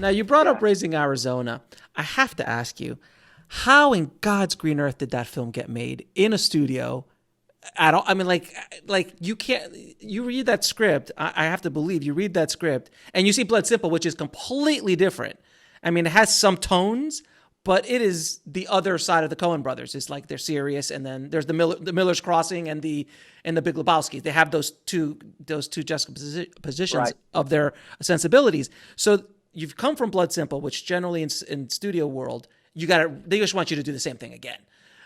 Now, you brought Yeah. up Raising Arizona. I have to ask you, how in God's green earth did that film get made in a studio at all? I mean, like you can't, you read that script. I have to believe you read that script and you see Blood Simple, which is completely different. I mean, it has some tones, but it is the other side of the Coen brothers. It's like they're serious, and then there's the Miller's Crossing and the Big Lebowski. They have those two juxtapositions Right. of their sensibilities. So you've come from Blood Simple, which generally in studio world they just want you to do the same thing again.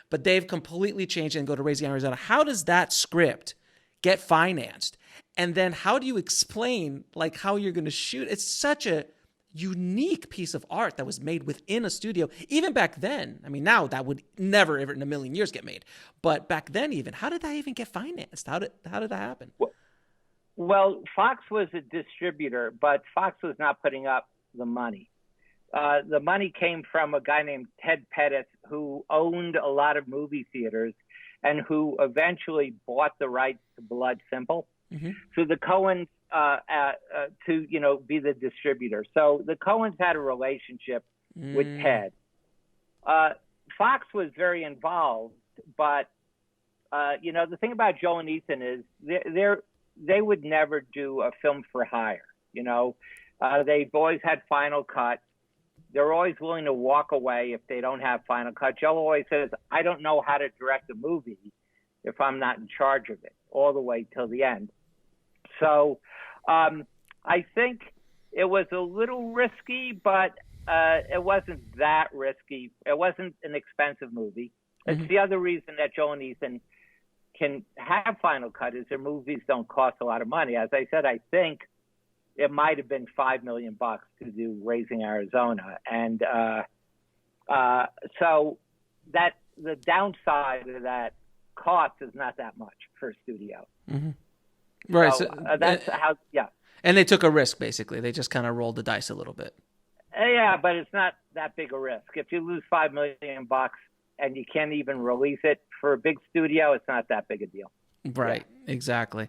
But they've completely changed and go to Raising Arizona. How does that script get financed? And then how do you explain like how you're going to shoot? It's such a unique piece of art that was made within a studio. Even back then, I mean, now that would never ever in a million years get made. But back then, even how did that even get financed? How did that happen? Well, Fox was a distributor, but Fox was not putting up the money. The money came from a guy named Ted Pettit, who owned a lot of movie theaters and who eventually bought the rights to Blood Simple. Mm-hmm. So the Coens to be the distributor. So the Coens had a relationship with Ted. Fox was very involved, but the thing about Joe and Ethan is they would never do a film for hire. They've always had Final Cut. They're always willing to walk away if they don't have Final Cut. Joe always says, I don't know how to direct a movie if I'm not in charge of it all the way till the end. So I think it was a little risky, but it wasn't that risky. It wasn't an expensive movie. Mm-hmm. It's the other reason that Joe and Ethan can have Final Cut is their movies don't cost a lot of money. As I said, I think it might have been $5 million to do Raising Arizona. And so that the downside of that cost is not that much for a studio. Mm-hmm. Right. So that's how, yeah. And they took a risk, basically. They just kind of rolled the dice a little bit. Yeah, but it's not that big a risk. If you lose $5 million and you can't even release it for a big studio, it's not that big a deal. Right. Yeah. Exactly.